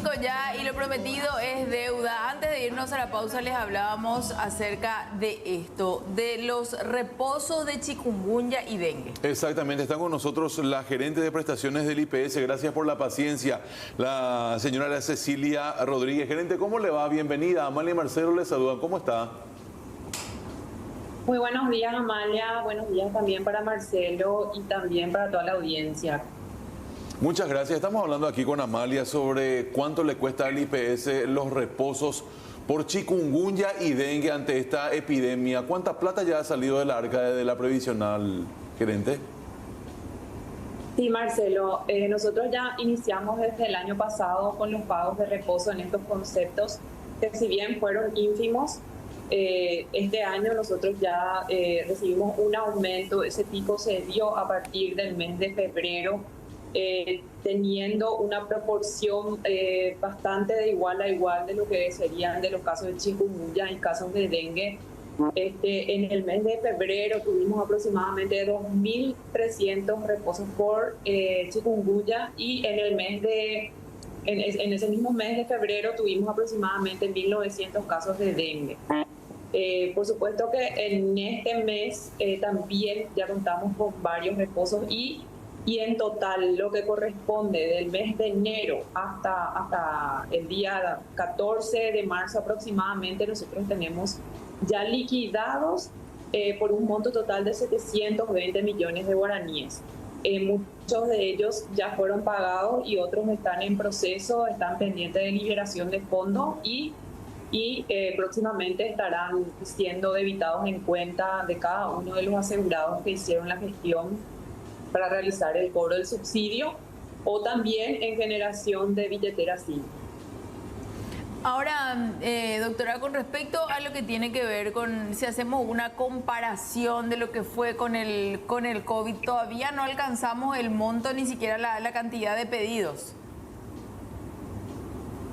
5 ya y lo prometido es deuda. Antes de irnos a la pausa les hablábamos acerca de esto, de los reposos de chikungunya y dengue. Exactamente, está con nosotros la gerente de prestaciones del IPS. Gracias por la paciencia, la señora Cecilia Rodríguez. Gerente, ¿cómo le va? Bienvenida. Amalia y Marcelo le saludan. ¿Cómo está? Muy buenos días, Amalia. Buenos días también para Marcelo y también para toda la audiencia. Muchas gracias. Estamos hablando aquí con Amalia sobre cuánto le cuesta al IPS los reposos por chikungunya y dengue ante esta epidemia. ¿Cuánta plata ya ha salido de la arca de la previsional, gerente? Sí, Marcelo, nosotros ya iniciamos desde el año pasado con los pagos de reposo en estos conceptos, que si bien fueron ínfimos, este año nosotros ya recibimos un aumento. Ese pico se dio a partir del mes de febrero, teniendo una proporción bastante de igual a igual de lo que serían de los casos de chikungunya y casos de dengue. En el mes de febrero tuvimos aproximadamente 2.300 reposos por chikungunya y en ese mismo mes de febrero tuvimos aproximadamente 1.900 casos de dengue. Por supuesto que en este mes también ya contamos con varios reposos y en total lo que corresponde del mes de enero hasta el día 14 de marzo aproximadamente, nosotros tenemos ya liquidados por un monto total de 720 millones de guaraníes. Muchos de ellos ya fueron pagados y otros están en proceso, están pendientes de liberación de fondos y próximamente estarán siendo debitados en cuenta de cada uno de los asegurados que hicieron la gestión para realizar el cobro del subsidio o también en generación de billetera SIM. Ahora, doctora, con respecto a lo que tiene que ver con, si hacemos una comparación de lo que fue con el COVID, todavía no alcanzamos el monto ni siquiera la cantidad de pedidos.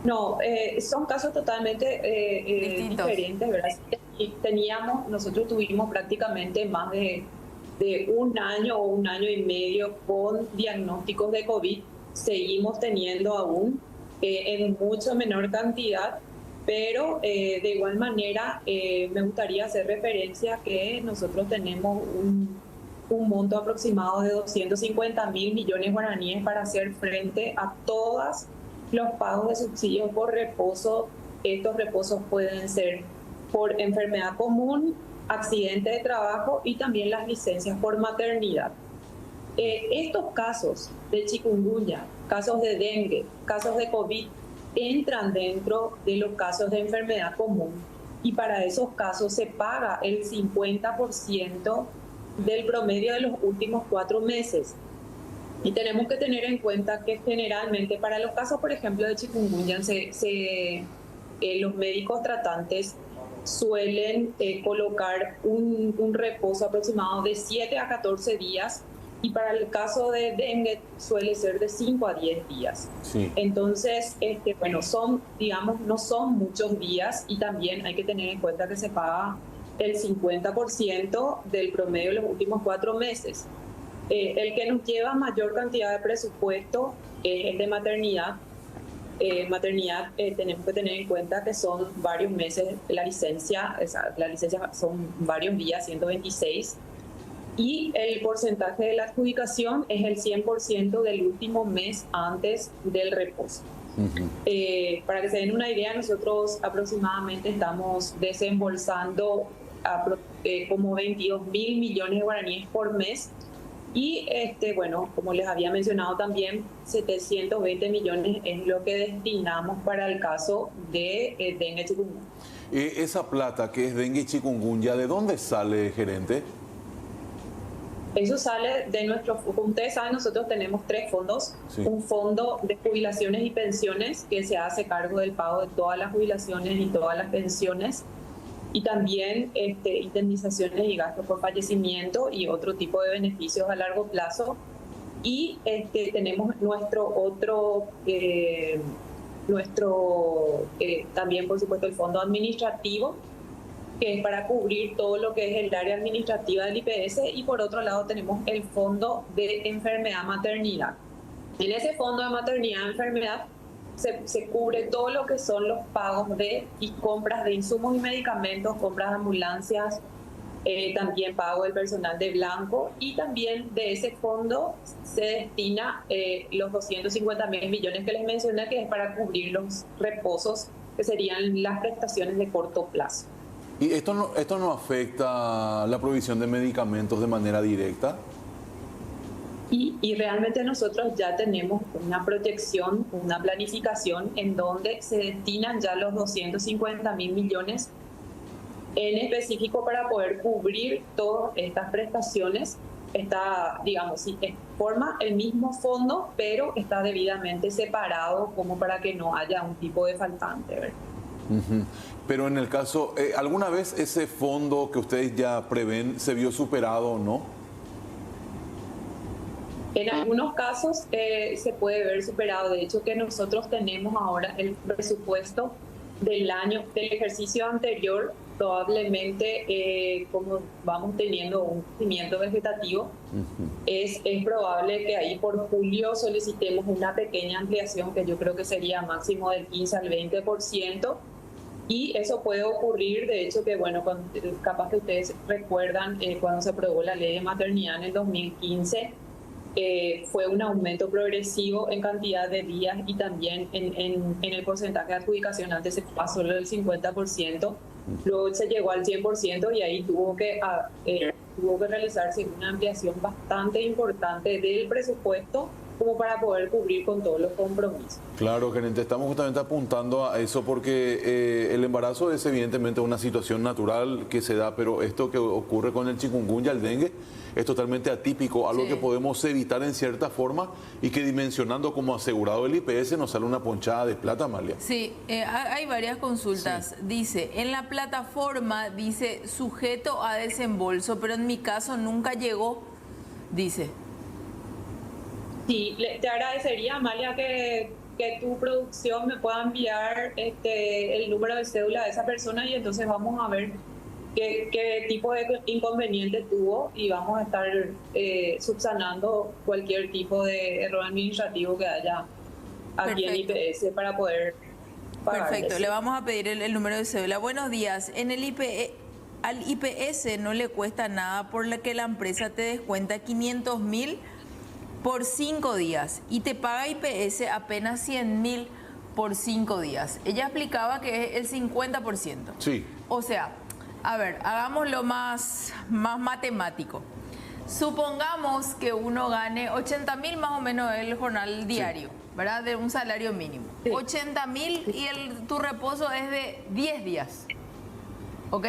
No, son casos totalmente diferentes, ¿verdad? Y nosotros tuvimos prácticamente más de un año o un año y medio con diagnósticos de COVID. Seguimos teniendo aún en mucho menor cantidad, pero de igual manera me gustaría hacer referencia que nosotros tenemos un monto aproximado de 250.000 millones guaraníes para hacer frente a todos los pagos de subsidios por reposo. Estos reposos pueden ser por enfermedad común, accidente de trabajo y también las licencias por maternidad. Estos casos de chikungunya, casos de dengue, casos de COVID, entran dentro de los casos de enfermedad común y para esos casos se paga el 50% del promedio de los últimos 4 meses. Y tenemos que tener en cuenta que generalmente para los casos, por ejemplo, de chikungunya, los médicos tratantes suelen colocar un reposo aproximado de 7 a 14 días y para el caso de dengue suele ser de 5 a 10 días. Sí. Entonces, no son muchos días y también hay que tener en cuenta que se paga el 50% del promedio de los últimos 4 meses. El que nos lleva mayor cantidad de presupuesto es el de maternidad. Tenemos que tener en cuenta que son varios meses la licencia son varios días, 126, y el porcentaje de la adjudicación es el 100% del último mes antes del reposo. Para que se den una idea, nosotros aproximadamente estamos desembolsando como 22.000 millones de guaraníes por mes. Y como les había mencionado también, 720 millones es lo que destinamos para el caso de dengue y chikungunya. Esa plata que es dengue y chikungunya, ¿de dónde sale, gerente? Eso sale de como ustedes saben, nosotros tenemos 3 fondos. Sí. Un fondo de jubilaciones y pensiones que se hace cargo del pago de todas las jubilaciones y todas las pensiones. Y también indemnizaciones y gastos por fallecimiento y otro tipo de beneficios a largo plazo. Y tenemos también, por supuesto, el fondo administrativo, que es para cubrir todo lo que es el área administrativa del IPS. Y por otro lado tenemos el fondo de enfermedad-maternidad. En ese fondo de maternidad-enfermedad se cubre todo lo que son los pagos y compras de insumos y medicamentos, compras de ambulancias, también pago del personal de blanco, y también de ese fondo se destina los 250.000 millones que les mencioné, que es para cubrir los reposos, que serían las prestaciones de corto plazo. ¿Y esto no afecta la provisión de medicamentos de manera directa? Y realmente nosotros ya tenemos una proyección, una planificación en donde se destinan ya los 250.000 millones en específico para poder cubrir todas estas prestaciones. Está, digamos, sí, forma el mismo fondo, pero está debidamente separado como para que no haya un tipo de faltante, ¿verdad? Pero en el caso, ¿alguna vez ese fondo que ustedes ya prevén se vio superado o no? En algunos casos se puede ver superado. De hecho, que nosotros tenemos ahora el presupuesto del ejercicio anterior, probablemente como vamos teniendo un crecimiento vegetativo, es probable que ahí por julio solicitemos una pequeña ampliación, que yo creo que sería máximo del 15 al 20%. Y eso puede ocurrir, de hecho, que bueno, capaz que ustedes recuerdan cuando se aprobó la ley de maternidad en el 2015, fue un aumento progresivo en cantidad de días y también en el porcentaje de adjudicación. Antes se pasó del 50%, luego se llegó al 100% y ahí tuvo que realizarse una ampliación bastante importante del presupuesto como para poder cubrir con todos los compromisos. Claro, gerente, estamos justamente apuntando a eso porque el embarazo es evidentemente una situación natural que se da, pero esto que ocurre con el chikungunya, el dengue, es totalmente atípico, algo que podemos evitar en cierta forma y que dimensionando como asegurado el IPS nos sale una ponchada de plata, Amalia. Sí, hay varias consultas. Sí. Dice, en la plataforma dice sujeto a desembolso, pero en mi caso nunca llegó, dice. Sí, te agradecería, Amalia, que tu producción me pueda enviar el número de cédula de esa persona y entonces vamos a ver qué tipo de inconveniente tuvo y vamos a estar subsanando cualquier tipo de error administrativo que haya aquí en IPS para poder pagar. Perfecto, le vamos a pedir el número de cédula. Buenos días. En el al IPS no le cuesta nada por la que la empresa te descuenta 500.000 por 5 días y te paga IPS apenas 100.000 por 5 días. Ella explicaba que es el 50%. Sí. O sea, a ver, hagámoslo más matemático. Supongamos que uno gane 80.000 más o menos el jornal diario, ¿verdad? De un salario mínimo. 80.000 y tu reposo es de 10 días. ¿Ok?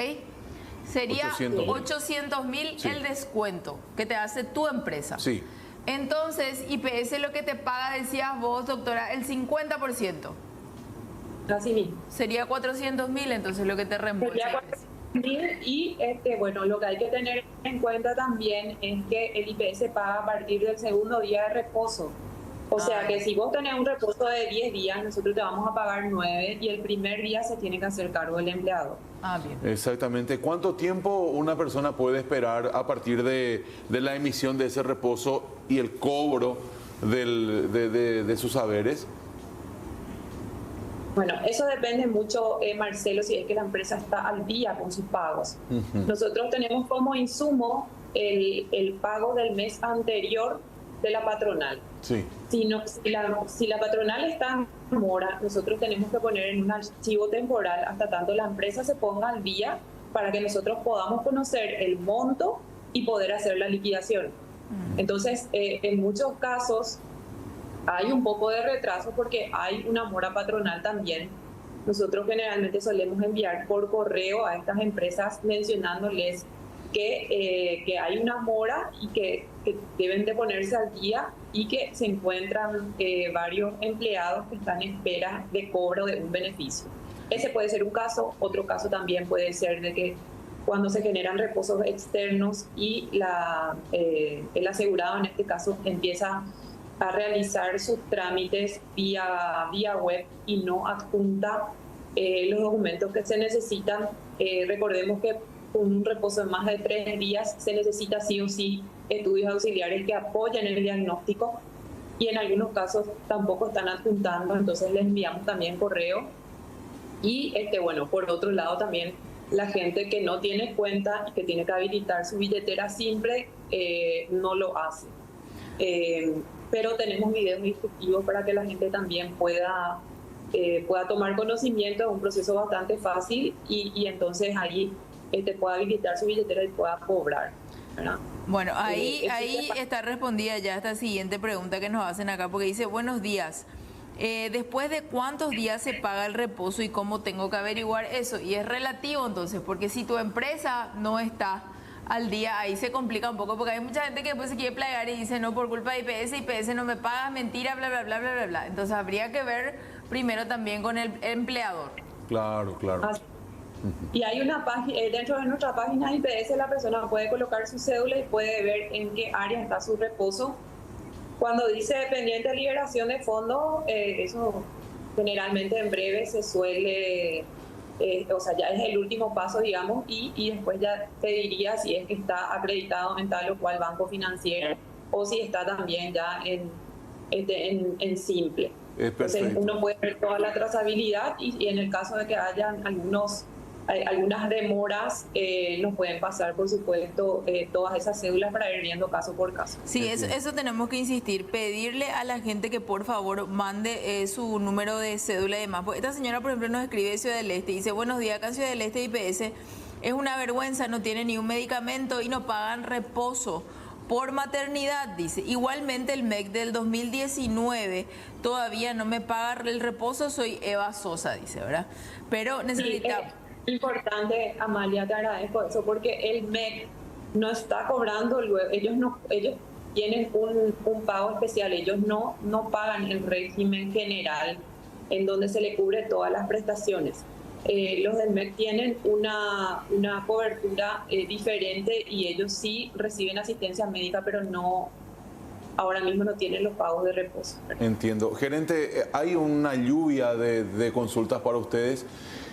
Sería 800.000 el descuento que te hace tu empresa. Sí. Entonces, IPS lo que te paga, decías vos, doctora, el 50%. Así mismo. Sería 400.000, entonces lo que te reembolsa. Y bueno, lo que hay que tener en cuenta también es que el IPS paga a partir del segundo día de reposo. O sea que si vos tenés un reposo de 10 días, nosotros te vamos a pagar 9 y el primer día se tiene que hacer cargo el empleado. Ah, bien. Exactamente. ¿Cuánto tiempo una persona puede esperar a partir de la emisión de ese reposo y el cobro de sus haberes? Bueno, eso depende mucho, Marcelo, si es que la empresa está al día con sus pagos. Nosotros tenemos como insumo el pago del mes anterior de la patronal. Sí. Si la patronal está en mora, nosotros tenemos que poner en un archivo temporal hasta tanto la empresa se ponga al día para que nosotros podamos conocer el monto y poder hacer la liquidación. Entonces, en muchos casos hay un poco de retraso porque hay una mora patronal también. Nosotros generalmente solemos enviar por correo a estas empresas mencionándoles que hay una mora y que deben de ponerse al día y que se encuentran varios empleados que están en espera de cobro de un beneficio. Ese puede ser un caso. Otro caso también puede ser de que cuando se generan reposos externos y el asegurado en este caso empieza a realizar sus trámites vía web y no adjunta los documentos que se necesitan. Recordemos que con un reposo de más de 3 días se necesita sí o sí estudios auxiliares que apoyen el diagnóstico y en algunos casos tampoco están adjuntando, entonces les enviamos también correo. Y bueno, por otro lado también la gente que no tiene cuenta y que tiene que habilitar su billetera simple no lo hace. Pero tenemos videos instructivos para que la gente también pueda tomar conocimiento. Es un proceso bastante fácil y entonces allí pueda habilitar su billetera y pueda cobrar, ¿verdad? Bueno, ahí está respondida ya esta siguiente pregunta que nos hacen acá, porque dice, buenos días, ¿después de cuántos días se paga el reposo y cómo tengo que averiguar eso? Y es relativo entonces, porque si tu empresa no está al día, ahí se complica un poco, porque hay mucha gente que después se quiere plagar y dice, no, por culpa de IPS no me pagas, mentira, bla, bla, bla, bla, bla, bla. Entonces habría que ver primero también con el empleador. Claro, claro. Y hay una página, dentro de nuestra página IPS la persona puede colocar su cédula y puede ver en qué área está su reposo. Cuando dice pendiente de liberación de fondos, eso generalmente en breve se suele, o sea, ya es el último paso, digamos, y después ya te diría si es que está acreditado en tal o cual banco financiero o si está también ya en simple. Entonces uno puede ver toda la trazabilidad y en el caso de que hayan algunas demoras, nos pueden pasar, por supuesto, todas esas cédulas para ir viendo caso por caso. Sí, eso tenemos que insistir, pedirle a la gente que por favor mande su número de cédula y demás. Esta señora, por ejemplo, nos escribe de Ciudad del Este y dice, buenos días, acá en Ciudad del Este IPS es una vergüenza, no tiene ni un medicamento y no pagan reposo por maternidad, dice. Igualmente el MEC del 2019 todavía no me paga el reposo, soy Eva Sosa, dice, ¿verdad? Pero necesitamos... Importante, Amalia, te agradezco eso, porque el MEC no está cobrando luego, ellos tienen un pago especial, ellos no pagan el régimen general en donde se le cubre todas las prestaciones. Los del MEC tienen una cobertura diferente y ellos sí reciben asistencia médica, pero ahora mismo no tienen los pagos de reposo. Entiendo. Gerente, hay una lluvia de consultas para ustedes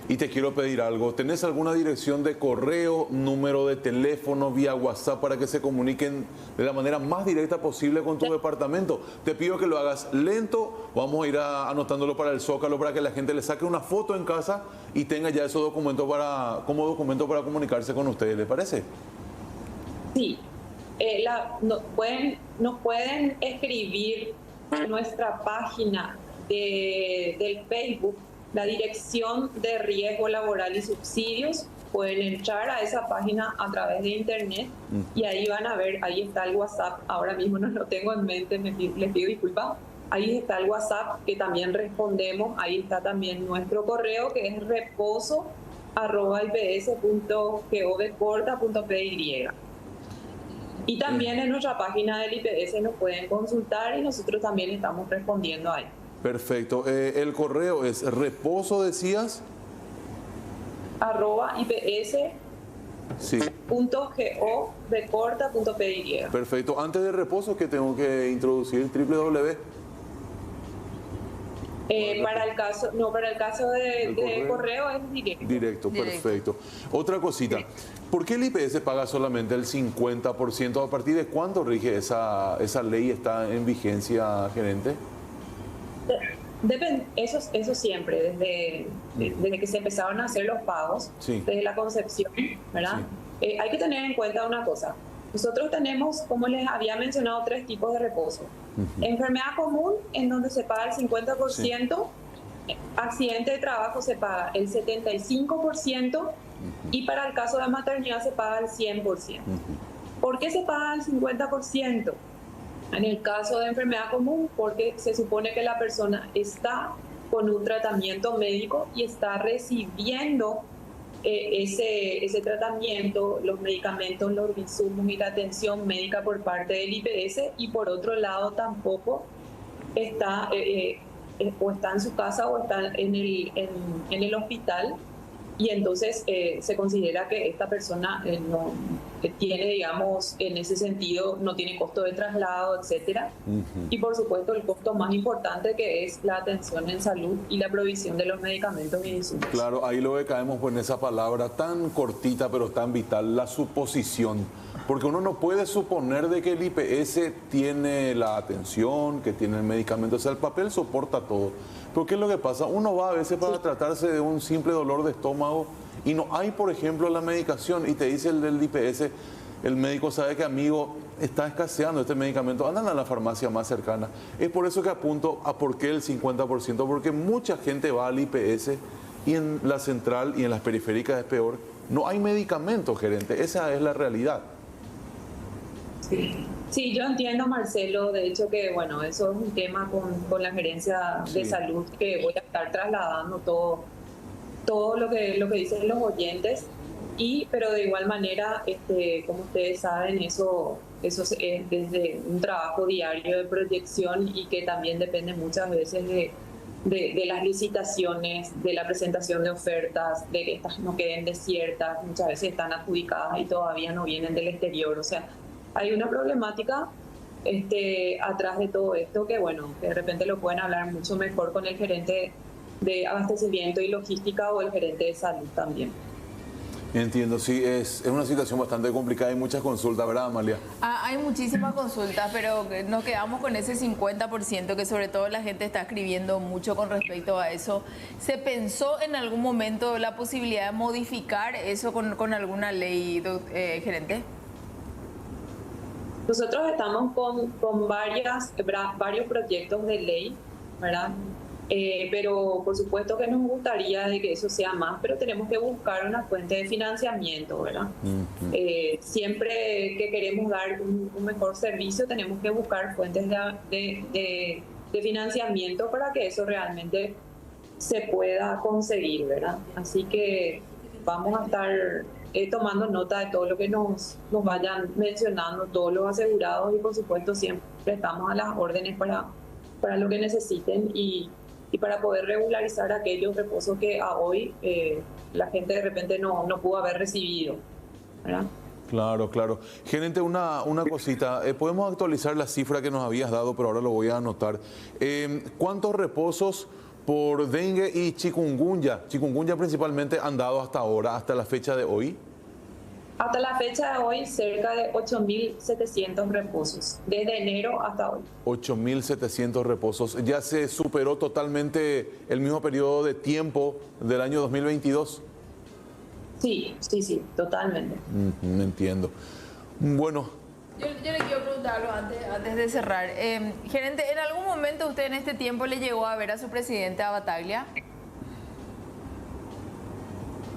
y te quiero pedir algo. ¿Tenés alguna dirección de correo, número de teléfono, vía WhatsApp para que se comuniquen de la manera más directa posible con tu departamento? Te pido que lo hagas lento. Vamos a ir anotándolo para el Zócalo para que la gente le saque una foto en casa y tenga ya esos documentos como documento para comunicarse con ustedes. ¿Les parece? Sí. Nos pueden escribir en nuestra página del Facebook la dirección de riesgo laboral y subsidios. Pueden entrar a esa página a través de internet y ahí van a ver, ahí está el WhatsApp. Ahora mismo no lo tengo en mente, les pido disculpas. Ahí está el WhatsApp que también respondemos. Ahí está también nuestro correo que es reposo@ips.govcorta.py. Y también en nuestra página del IPS nos pueden consultar y nosotros también estamos respondiendo ahí. Perfecto. El correo es reposo, decías. @ips.govcorta.py. Perfecto. Antes de reposo, ¿qué tengo que introducir? www. Para el caso de correo es directo. Directo, perfecto. Otra cosita, ¿por qué el IPS paga solamente el 50%? ¿A partir de cuándo rige esa ley? ¿Está en vigencia, gerente? Eso siempre, desde que se empezaron a hacer los pagos, sí, desde la concepción, ¿verdad? Sí. Hay que tener en cuenta una cosa. Nosotros tenemos, como les había mencionado, 3 tipos de reposo. Enfermedad común, en donde se paga el 50%, sí. Accidente de trabajo se paga el 75%, y para el caso de maternidad se paga el 100%. ¿Por qué se paga el 50%? En el caso de enfermedad común, porque se supone que la persona está con un tratamiento médico y está recibiendo ese tratamiento, los medicamentos, los insumos y la atención médica por parte del IPS, y por otro lado tampoco está o está en su casa o está en el hospital, y entonces se considera que esta persona no tiene, digamos, en ese sentido, no tiene costo de traslado, etcétera. Y por supuesto el costo más importante, que es la atención en salud y la provisión de los medicamentos y insumos. Claro, ahí lo que caemos en esa palabra tan cortita pero tan vital, la suposición. Porque uno no puede suponer de que el IPS tiene la atención, que tiene el medicamento, o sea, el papel soporta todo. Pero ¿qué es lo que pasa? Uno va a veces para tratarse de un simple dolor de estómago y no hay, por ejemplo, la medicación y te dice el del IPS, el médico sabe que, amigo, está escaseando este medicamento, andan a la farmacia más cercana. Es por eso que apunto a por qué el 50%, porque mucha gente va al IPS y en la central y en las periféricas es peor. No hay medicamentos, gerente, esa es la realidad. Sí, yo entiendo, Marcelo, de hecho que, bueno, eso es un tema con la gerencia de salud que voy a estar trasladando todo lo que dicen los oyentes, pero de igual manera, como ustedes saben, eso es desde un trabajo diario de proyección y que también depende muchas veces de las licitaciones, de la presentación de ofertas, de que estas no queden desiertas, muchas veces están adjudicadas y todavía no vienen del exterior, o sea, hay una problemática atrás de todo esto que, bueno, que de repente lo pueden hablar mucho mejor con el gerente de abastecimiento y logística o el gerente de salud también. Entiendo, sí, es una situación bastante complicada y muchas consultas, ¿verdad, Amalia? Hay muchísimas consultas, pero nos quedamos con ese 50% que sobre todo la gente está escribiendo mucho con respecto a eso. ¿Se pensó en algún momento la posibilidad de modificar eso con alguna ley, gerente? Nosotros estamos con varios proyectos de ley, ¿verdad? Pero por supuesto que nos gustaría de que eso sea más, pero tenemos que buscar una fuente de financiamiento, ¿verdad? Siempre que queremos dar un mejor servicio tenemos que buscar fuentes de financiamiento para que eso realmente se pueda conseguir, ¿verdad? Así que vamos a estar tomando nota de todo lo que nos vayan mencionando, todos los asegurados, y por supuesto siempre estamos a las órdenes para lo que necesiten y para poder regularizar aquellos reposos que a hoy la gente de repente no pudo haber recibido, ¿verdad? Claro, claro. Gerente, una cosita. ¿Podemos actualizar la cifra que nos habías dado, pero ahora lo voy a anotar? ¿Cuántos reposos por dengue y chikungunya principalmente, han dado hasta ahora, hasta la fecha de hoy? Hasta la fecha de hoy, cerca de 8.700 reposos, desde enero hasta hoy. 8.700 reposos. ¿Ya se superó totalmente el mismo periodo de tiempo del año 2022? Sí, totalmente. Entiendo. Bueno. Yo le quiero preguntar algo antes de cerrar. Gerente, ¿en algún momento usted en este tiempo le llegó a ver a su presidente a Battaglia?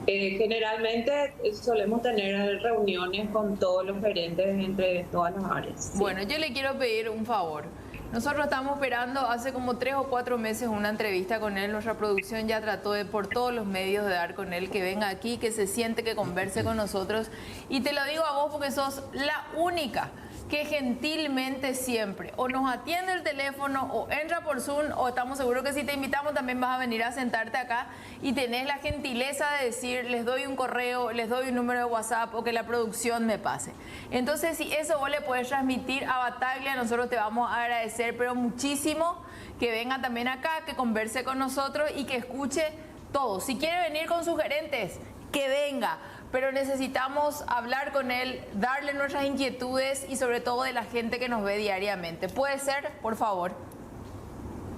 Generalmente solemos tener reuniones con todos los gerentes entre todas las áreas. Sí. Bueno, yo le quiero pedir un favor. Nosotros estamos esperando hace como 3 o 4 meses una entrevista con él. Nuestra producción ya trató por todos los medios de dar con él, que venga aquí, que se siente, que converse con nosotros. Y te lo digo a vos porque sos la única que gentilmente siempre o nos atiende el teléfono o entra por Zoom, o estamos seguros que si te invitamos también vas a venir a sentarte acá y tenés la gentileza de decir, les doy un correo, les doy un número de WhatsApp o que la producción me pase. Entonces, si eso vos le puedes transmitir a Battaglia, nosotros te vamos a agradecer, pero muchísimo, que venga también acá, que converse con nosotros y que escuche todo. Si quiere venir con sus gerentes, que venga. Pero necesitamos hablar con él, darle nuestras inquietudes y sobre todo de la gente que nos ve diariamente. ¿Puede ser, por favor?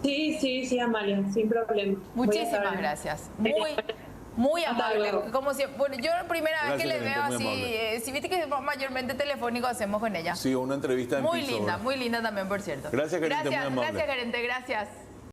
Sí, Amalia, sin problema. Muchísimas gracias. Muy amable. Como si, bueno, yo la primera vez que le veo así, si viste que mayormente telefónico hacemos con ella. Sí, una entrevista en muy piso, linda, ¿verdad? muy linda también, por cierto. Gracias, gerente, muy amable. Gracias, gerente, gracias.